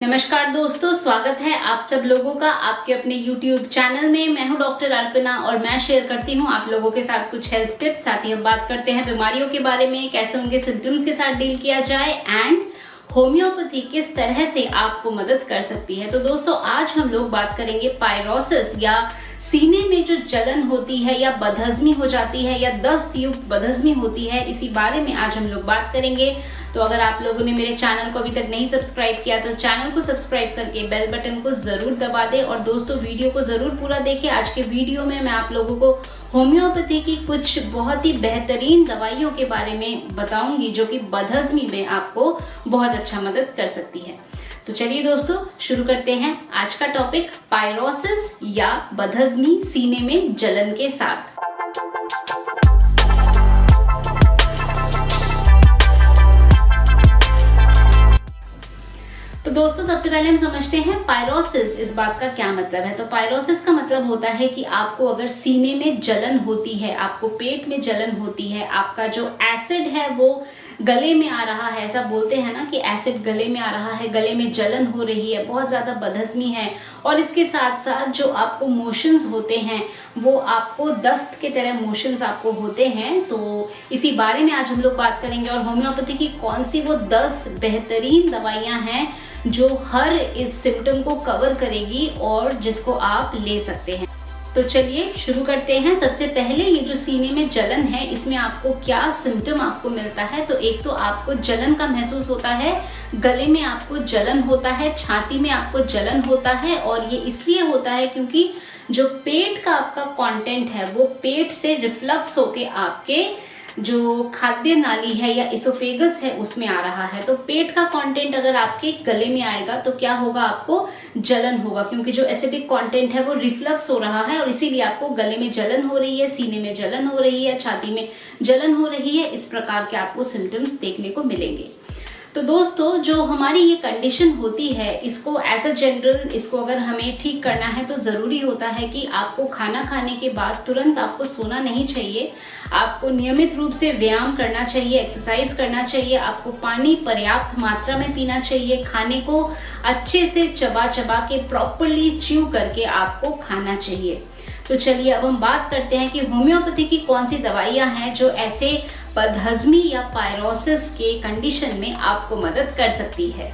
नमस्कार दोस्तों, स्वागत है आप सब लोगों का आपके अपने YouTube चैनल में। मैं हूं डॉक्टर अर्पणा और मैं शेयर करती हूं आप लोगों के साथ कुछ हेल्थ टिप्स। साथ ही हम बात करते हैं बीमारियों के बारे में, कैसे उनके सिम्टम्स के साथ डील किया जाए एंड होम्योपैथी किस तरह से आपको मदद कर सकती है। तो दोस्तों आज हम लोग बात करेंगे पायरोसिस या सीने में जो जलन होती है या बदहजमी हो जाती है या दस्त युक्त बदहजमी होती है, इसी बारे में आज हम लोग बात करेंगे। तो अगर आप लोगों ने मेरे चैनल को अभी तक नहीं सब्सक्राइब किया तो चैनल को सब्सक्राइब करके बेल बटन को जरूर दबा दें और दोस्तों वीडियो को जरूर पूरा देखें। आज के वीडियो में मैं आप लोगों को होम्योपैथी की कुछ बहुत ही बेहतरीन दवाइयों के बारे में बताऊंगी जो कि बदहजमी में आपको बहुत अच्छा मदद कर सकती है। तो चलिए दोस्तों शुरू करते हैं आज का टॉपिक, पायरोसिस या बदहजमी सीने में जलन के साथ। तो दोस्तों सबसे पहले हम समझते हैं पायरोसिस इस बात का क्या मतलब है। तो पायरोसिस का मतलब होता है कि आपको अगर सीने में जलन होती है, आपको पेट में जलन होती है, आपका जो एसिड है वो गले में आ रहा है, ऐसा बोलते हैं ना कि एसिड गले में आ रहा है, गले में जलन हो रही है, बहुत ज़्यादा बदहजमी है और इसके साथ साथ जो आपको मोशंस होते हैं वो आपको दस्त के तरह मोशंस आपको होते हैं। तो इसी बारे में आज हम लोग बात करेंगे और होम्योपैथी की कौन सी वो 10 बेहतरीन दवाइयाँ हैं जो हर इस सिम्टम को कवर करेगी और जिसको आप ले सकते हैं। तो चलिए शुरू करते हैं। सबसे पहले ये जो सीने में जलन है इसमें आपको क्या सिम्टम आपको मिलता है। तो एक तो आपको जलन का महसूस होता है, गले में आपको जलन होता है, छाती में आपको जलन होता है और ये इसलिए होता है क्योंकि जो पेट का आपका कंटेंट है वो पेट से रिफ्लक्स होके आपके जो खाद्य नाली है या इसोफेगस है उसमें आ रहा है। तो पेट का कंटेंट अगर आपके गले में आएगा तो क्या होगा, आपको जलन होगा क्योंकि जो एसिडिक कंटेंट है वो रिफ्लक्स हो रहा है और इसीलिए आपको गले में जलन हो रही है, सीने में जलन हो रही है, छाती में जलन हो रही है। इस प्रकार के आपको सिम्टम्स देखने को मिलेंगे। तो दोस्तों जो हमारी ये कंडीशन होती है इसको एज अ जनरल इसको अगर हमें ठीक करना है तो ज़रूरी होता है कि आपको खाना खाने के बाद तुरंत आपको सोना नहीं चाहिए। आपको नियमित रूप से व्यायाम करना चाहिए, एक्सरसाइज करना चाहिए, आपको पानी पर्याप्त मात्रा में पीना चाहिए, खाने को अच्छे से चबा चबा के प्रॉपरली च्यू करके आपको खाना चाहिए। तो चलिए अब हम बात करते हैं कि होम्योपैथी की कौन सी दवाइयाँ हैं जो ऐसे बदहजमी या पायरोसिस के कंडीशन में आपको मदद कर सकती है।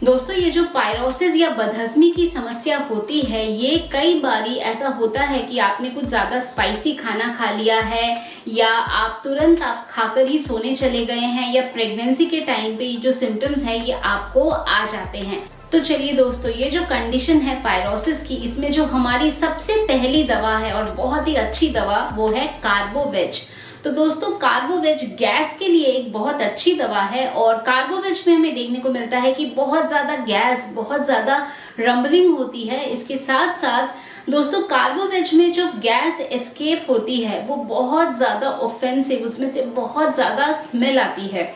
दोस्तों ये जो पायरोसिस या बदहजमी की समस्या होती है ये कई बारी ऐसा होता है कि आपने कुछ ज़्यादा स्पाइसी खाना खा लिया है या आप तुरंत आप खाकर ही सोने चले गए हैं या प्रेगनेंसी के टाइम पे ये जो सिम्टम्स हैं ये आपको आ जाते हैं। तो चलिए दोस्तों ये जो कंडीशन है पायरोसिस की, इसमें जो हमारी सबसे पहली दवा है और बहुत ही अच्छी दवा वो है कार्बोवेज। तो दोस्तों कार्बोवेज गैस के लिए एक बहुत अच्छी दवा है और कार्बोवेज में हमें देखने को मिलता है कि बहुत ज़्यादा गैस, बहुत ज़्यादा रंबलिंग होती है। इसके साथ साथ दोस्तों कार्बोवेज में जो गैस एस्केप होती है वो बहुत ज़्यादा ऑफेंसिव, उसमें से बहुत ज़्यादा स्मेल आती है।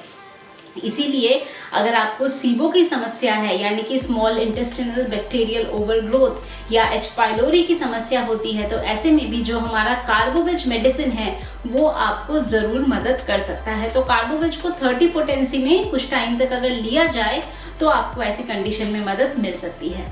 इसीलिए अगर आपको सीबो की समस्या है यानी कि स्मॉल इंटेस्टिनल बैक्टीरियल ओवरग्रोथ या एच पाइलोरी की समस्या होती है तो ऐसे में भी जो हमारा कार्बोवेज मेडिसिन है वो आपको ज़रूर मदद कर सकता है। तो कार्बोवेज को 30 पोटेंसी में कुछ टाइम तक अगर लिया जाए तो आपको ऐसी कंडीशन में मदद मिल सकती है।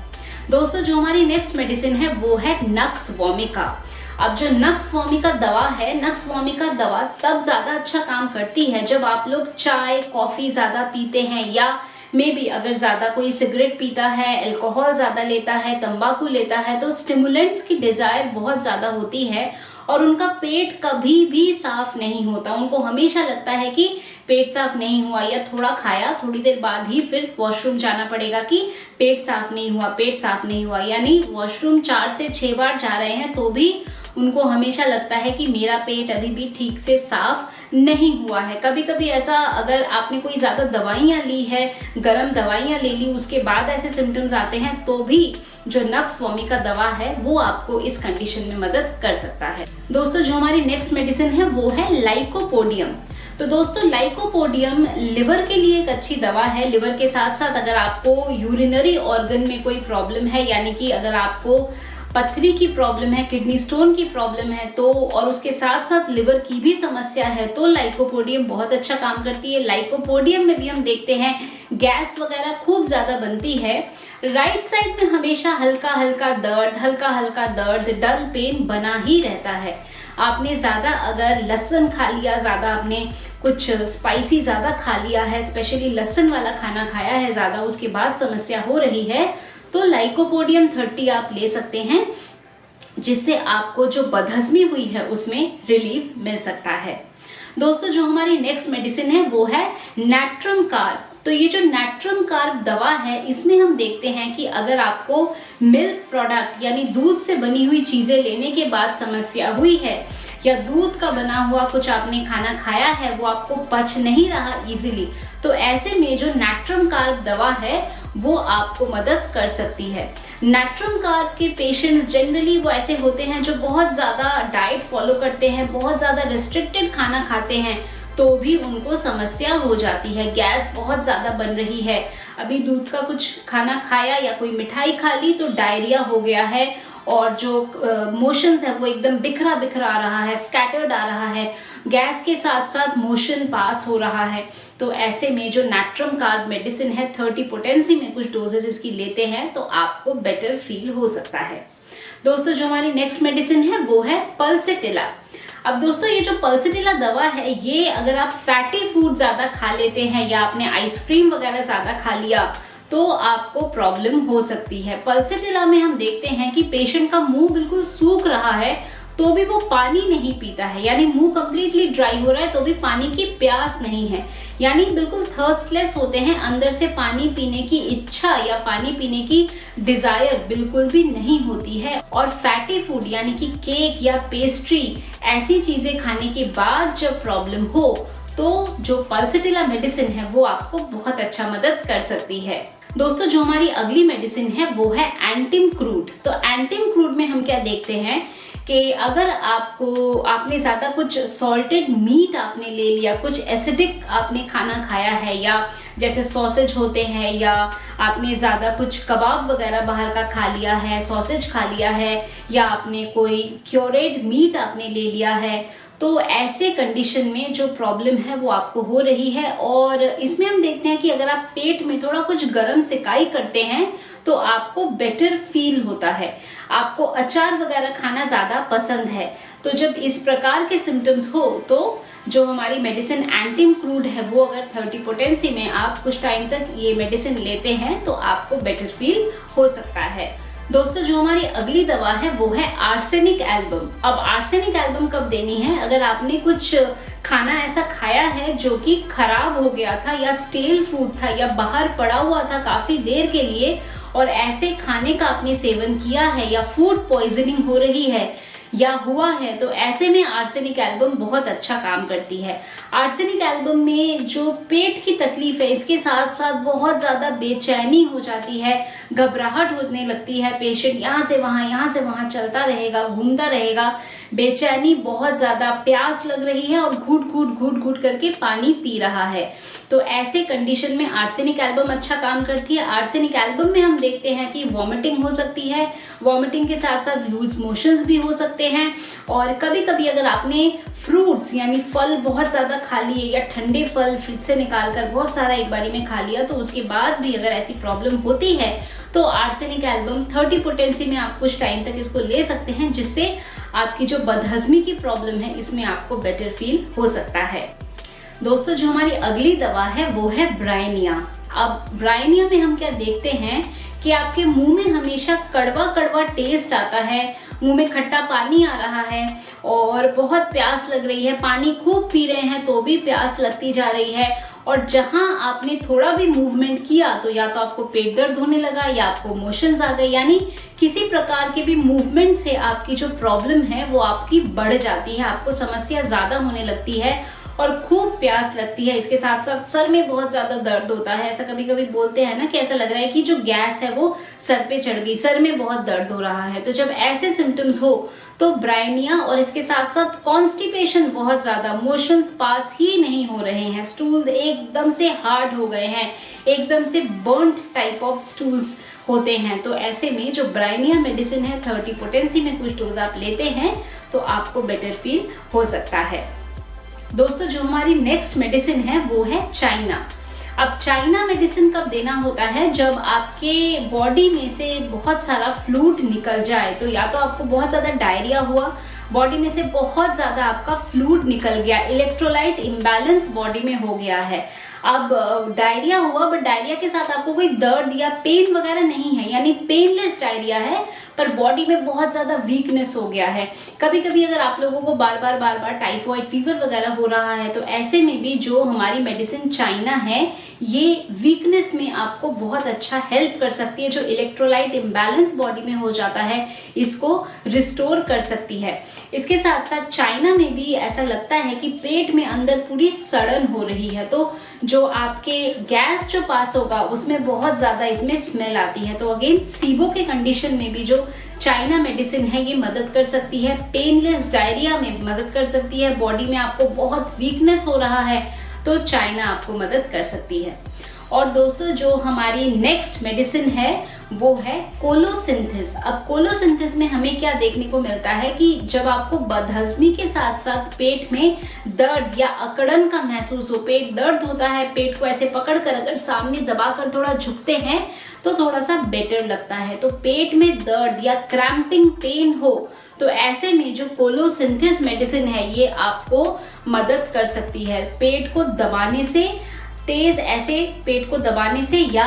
दोस्तों जो हमारी नेक्स्ट मेडिसिन है वो है नक्स वोमिका। अब जो नक्स वोमिका दवा है, नक्स वोमिका दवा तब ज़्यादा अच्छा काम करती है जब आप लोग चाय कॉफ़ी ज़्यादा पीते हैं या मे बी अगर ज़्यादा कोई सिगरेट पीता है, अल्कोहल ज़्यादा लेता है, तंबाकू लेता है तो स्टिमुलेंट्स की डिज़ायर बहुत ज़्यादा होती है और उनका पेट कभी भी साफ नहीं होता। उनको हमेशा लगता है कि पेट साफ नहीं हुआ या थोड़ा खाया थोड़ी देर बाद ही फिर वॉशरूम जाना पड़ेगा कि पेट साफ नहीं हुआ, पेट साफ नहीं हुआ, यानी वॉशरूम 4 से 6 बार जा रहे हैं तो भी उनको हमेशा लगता है कि मेरा पेट अभी भी ठीक से साफ नहीं हुआ है। कभी कभी ऐसा अगर आपने कोई ज़्यादा दवाइयाँ ली है, गर्म दवाइयाँ ले ली, उसके बाद ऐसे सिम्टम्स आते हैं तो भी जो नक्स वोमिका दवा है वो आपको इस कंडीशन में मदद कर सकता है। दोस्तों जो हमारी नेक्स्ट मेडिसिन है वो है लाइकोपोडियम। तो दोस्तों लाइकोपोडियम लिवर के लिए एक अच्छी दवा है। लिवर के साथ साथ अगर आपको यूरिनरी ऑर्गन में कोई प्रॉब्लम है यानी कि अगर आपको पथरी की प्रॉब्लम है, किडनी स्टोन की प्रॉब्लम है तो, और उसके साथ साथ लिवर की भी समस्या है, तो लाइकोपोडियम बहुत अच्छा काम करती है। लाइकोपोडियम में भी हम देखते हैं गैस वगैरह खूब ज्यादा बनती है। राइट साइड में हमेशा हल्का हल्का दर्द, डल पेन बना ही रहता है। आपने ज्यादा अगर लहसुन खा लिया, ज्यादा आपने कुछ स्पाइसी ज्यादा खा लिया है, स्पेशली लहसुन वाला खाना खाया है ज्यादा, उसके बाद समस्या हो रही है, तो लाइकोपोडियम 30 आप ले सकते हैं, जिससे आपको जो बदहजमी हुई है उसमें रिलीफ मिल सकता है। दोस्तों जो हमारी नेक्स्ट मेडिसिन है वो है नैट्रम कार्ब। तो ये जो नैट्रम कार्ब दवा है, इसमें हम देखते हैं कि अगर आपको मिल्क प्रोडक्ट यानी दूध से बनी हुई चीजें लेने के बाद समस्या हुई है, या दूध का बना हुआ कुछ आपने खाना खाया है वो आपको पच नहीं रहा इजीली, तो ऐसे में जो नैट्रम कार्ब दवा है वो आपको मदद कर सकती है। नैट्रम कार्ब के पेशेंट्स जनरली वो ऐसे होते हैं जो बहुत ज़्यादा डाइट फॉलो करते हैं, बहुत ज़्यादा रिस्ट्रिक्टेड खाना खाते हैं, तो भी उनको समस्या हो जाती है। गैस बहुत ज़्यादा बन रही है, अभी दूध का कुछ खाना खाया या कोई मिठाई खा ली तो डायरिया हो गया है, और जो मोशंस है वो एकदम बिखरा बिखरा आ रहा है, स्कैटर्ड आ रहा है, गैस के साथ साथ मोशन पास हो रहा है। तो ऐसे में जो नैट्रम कार्ब मेडिसिन है 30 पोटेंसी में कुछ डोजेस इसकी लेते हैं तो आपको बेटर फील हो सकता है। दोस्तों जो हमारी नेक्स्ट मेडिसिन है वो है पल्सेटिला। अब दोस्तों ये जो पल्सेटिला दवा है, ये अगर आप फैटी फूड ज्यादा खा लेते हैं या आपने आइसक्रीम वगैरह ज्यादा खा लिया तो आपको प्रॉब्लम हो सकती है। पल्सेटिला में हम देखते हैं कि पेशेंट का मुंह बिल्कुल सूख रहा है तो भी वो पानी नहीं पीता है, यानी मुंह कंप्लीटली ड्राई हो रहा है तो भी पानी की प्यास नहीं है, यानी बिल्कुल थर्स्टलेस होते हैं, अंदर से पानी पीने की इच्छा या पानी पीने की डिजायर बिल्कुल भी नहीं होती है। और फैटी फूड यानी कि केक या पेस्ट्री ऐसी चीजें खाने के बाद जब प्रॉब्लम हो तो जो पल्सेटिला मेडिसिन है वो आपको बहुत अच्छा मदद कर सकती है। दोस्तों जो हमारी अगली मेडिसिन है वो है एंटिम क्रूड। तो एंटिम क्रूड में हम क्या देखते हैं कि अगर आपने ज़्यादा कुछ सॉल्टेड मीट आपने ले लिया, कुछ एसिडिक आपने खाना खाया है, या जैसे सॉसेज होते हैं, या आपने ज़्यादा कुछ कबाब वगैरह बाहर का खा लिया है, सॉसेज खा लिया है, या आपने कोई क्योरेड मीट आपने ले लिया है, तो ऐसे कंडीशन में जो प्रॉब्लम है वो आपको हो रही है। और इसमें हम देखते हैं कि अगर आप पेट में थोड़ा कुछ गर्म सिकाई करते हैं तो आपको बेटर फील होता है, आपको अचार वगैरह खाना ज़्यादा पसंद है। तो जब इस प्रकार के सिम्टम्स हो तो जो हमारी मेडिसिन एंटिम क्रूड है वो अगर 30 पोटेंसी में आप कुछ टाइम तक ये मेडिसिन लेते हैं तो आपको बेटर फील हो सकता है। दोस्तों जो हमारी अगली दवा है वो है आर्सेनिक एल्बम। अब आर्सेनिक एल्बम कब देनी है? अगर आपने कुछ खाना ऐसा खाया है जो कि खराब हो गया था, या स्टेल फूड था, या बाहर पड़ा हुआ था काफी देर के लिए, और ऐसे खाने का आपने सेवन किया है, या फूड पॉइजनिंग हो रही है या हुआ है, तो ऐसे में आर्सेनिक एल्बम बहुत अच्छा काम करती है। आर्सेनिक एल्बम में जो पेट की तकलीफ है, इसके साथ साथ बहुत ज़्यादा बेचैनी हो जाती है, घबराहट होने लगती है, पेशेंट यहाँ से वहाँ चलता रहेगा, घूमता रहेगा, बेचैनी बहुत ज़्यादा, प्यास लग रही है और घूट घूट करके पानी पी रहा है, तो ऐसे कंडीशन में आर्सेनिक एल्बम अच्छा काम करती है। आर्सेनिक एल्बम में हम देखते हैं कि वॉमिटिंग हो सकती है, वॉमिटिंग के साथ साथ लूज मोशंस भी हो सकते हैं, और कभी कभी अगर आपने फ्रूट्स यानी फल बहुत ज़्यादा खा लिए, या ठंडे फल फ्रिज से निकाल कर बहुत सारा एक बारी में खा लिया, तो उसके बाद भी अगर ऐसी प्रॉब्लम होती है तो आर्सेनिक एल्बम 30 पोटेंसी में आप कुछ टाइम तक इसको ले सकते हैं, जिससे आपकी जो बदहजमी की प्रॉब्लम है इसमें आपको बेटर फील हो सकता है। दोस्तों जो हमारी अगली दवा है वो है ब्रायनिया। अब ब्रायनिया में हम क्या देखते हैं कि आपके मुंह में हमेशा कड़वा कड़वा टेस्ट आता है, मुंह में खट्टा पानी आ रहा है, और बहुत प्यास लग रही है, पानी खूब पी रहे हैं तो भी प्यास लगती जा रही है, और जहां आपने थोड़ा भी मूवमेंट किया तो या तो आपको पेट दर्द होने लगा, या आपको मोशंस आ गए, यानी किसी प्रकार के भी मूवमेंट से आपकी जो प्रॉब्लम है वो आपकी बढ़ जाती है, आपको समस्या ज़्यादा होने लगती है, और खूब प्यास लगती है। इसके साथ साथ सर में बहुत ज्यादा दर्द होता है, ऐसा कभी कभी बोलते हैं ना कि ऐसा लग रहा है कि जो गैस है वो सर पे चढ़ गई, सर में बहुत दर्द हो रहा है। तो जब ऐसे सिम्टम्स हो तो ब्रायनिया और इसके साथ साथ कॉन्स्टिपेशन बहुत ज्यादा, मोशंस पास ही नहीं हो रहे हैं, स्टूल एकदम से हार्ड हो गए हैं, एकदम से बर्न्ड टाइप ऑफ स्टूल्स होते हैं, तो ऐसे में जो ब्रायनिया मेडिसिन है 30 पोटेंसी में कुछ डोज आप लेते हैं तो आपको बेटर फील हो सकता है। दोस्तों जो हमारी नेक्स्ट मेडिसिन है वो है चाइना। अब चाइना मेडिसिन कब देना होता है? जब आपके बॉडी में से बहुत सारा फ्लूइड निकल जाए, तो या तो आपको बहुत ज्यादा डायरिया हुआ, बॉडी में से बहुत ज्यादा आपका फ्लूइड निकल गया, इलेक्ट्रोलाइट इम्बैलेंस बॉडी में हो गया है। अब डायरिया हुआ बट डायरिया के साथ आपको कोई दर्द या पेन वगैरह नहीं है, यानी पेनलेस डायरिया है, पर बॉडी में बहुत ज्यादा वीकनेस हो गया है। कभी कभी अगर आप लोगों को बार बार टाइफॉइड फीवर वगैरह हो रहा है तो ऐसे में भी जो हमारी मेडिसिन चाइना है ये वीकनेस में आपको बहुत अच्छा हेल्प कर सकती है। जो इलेक्ट्रोलाइट इम्बैलेंस बॉडी में हो जाता है इसको रिस्टोर कर सकती है। इसके साथ साथ चाइना में भी ऐसा लगता है कि पेट में अंदर पूरी सड़न हो रही है, तो जो आपके गैस जो पास होगा उसमें बहुत ज्यादा इसमें स्मेल आती है। तो अगेन सीबो के कंडीशन में भी जो चाइना मेडिसिन है ये मदद कर सकती है, पेनलेस डायरिया में मदद कर सकती है, बॉडी में आपको बहुत वीकनेस हो रहा है तो चाइना आपको मदद कर सकती है। और दोस्तों जो हमारी नेक्स्ट मेडिसिन है वो है कोलोसिंथेस। अब कोलोसिंथेस में हमें क्या देखने को मिलता है कि जब आपको बदहजमी के साथ साथ पेट में दर्द या अकड़न का महसूस हो, पेट दर्द होता है, पेट को ऐसे पकड़ कर अगर सामने दबाकर थोड़ा झुकते हैं तो थोड़ा सा बेटर लगता है। तो पेट में दर्द या क्रैम्पिंग पेन हो तो ऐसे में जो कोलोसिंथेस मेडिसिन है ये आपको मदद कर सकती है। पेट को दबाने से, तेज ऐसे पेट को दबाने से, या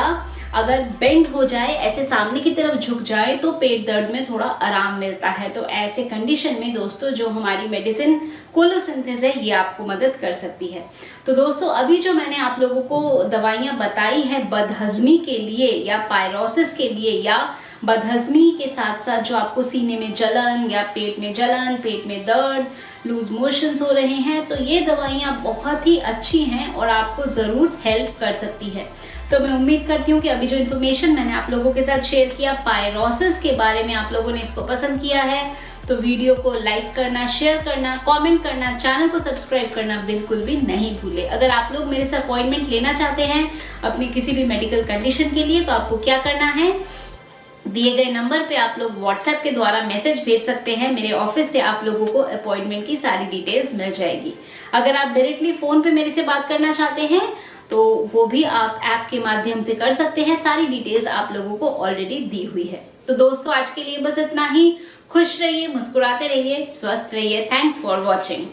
अगर बेंड हो जाए, ऐसे सामने की तरफ झुक जाए तो पेट दर्द में थोड़ा आराम मिलता है। तो ऐसे कंडीशन में दोस्तों जो हमारी मेडिसिन कोलोसिंथेस है ये आपको मदद कर सकती है। तो दोस्तों अभी जो मैंने आप लोगों को दवाइयां बताई है बदहजमी के लिए या पायरोसिस के लिए या बदहजमी के साथ साथ जो आपको सीने में जलन या पेट में जलन, पेट में दर्द, लूज मोशंस हो रहे हैं, तो ये दवाइयाँ बहुत ही अच्छी हैं और आपको ज़रूर हेल्प कर सकती है। तो मैं उम्मीद करती हूँ कि अभी जो इन्फॉर्मेशन मैंने आप लोगों के साथ शेयर किया पायरोसिस के बारे में, आप लोगों ने इसको पसंद किया है तो वीडियो को लाइक करना, शेयर करना, कमेंट करना, चैनल को सब्सक्राइब करना बिल्कुल भी नहीं भूले। अगर आप लोग मेरे से अपॉइंटमेंट लेना चाहते हैं अपनी किसी भी मेडिकल कंडीशन के लिए तो आपको क्या करना है, दिए गए नंबर पे आप लोग व्हाट्सएप के द्वारा मैसेज भेज सकते हैं। मेरे ऑफिस से आप लोगों को अपॉइंटमेंट की सारी डिटेल्स मिल जाएगी। अगर आप डायरेक्टली फोन पे मेरे से बात करना चाहते हैं तो वो भी आप ऐप के माध्यम से कर सकते हैं। सारी डिटेल्स आप लोगों को ऑलरेडी दी हुई है। तो दोस्तों आज के लिए बस इतना ही। खुश रहिए, मुस्कुराते रहिए, स्वस्थ रहिए। Thanks for watching.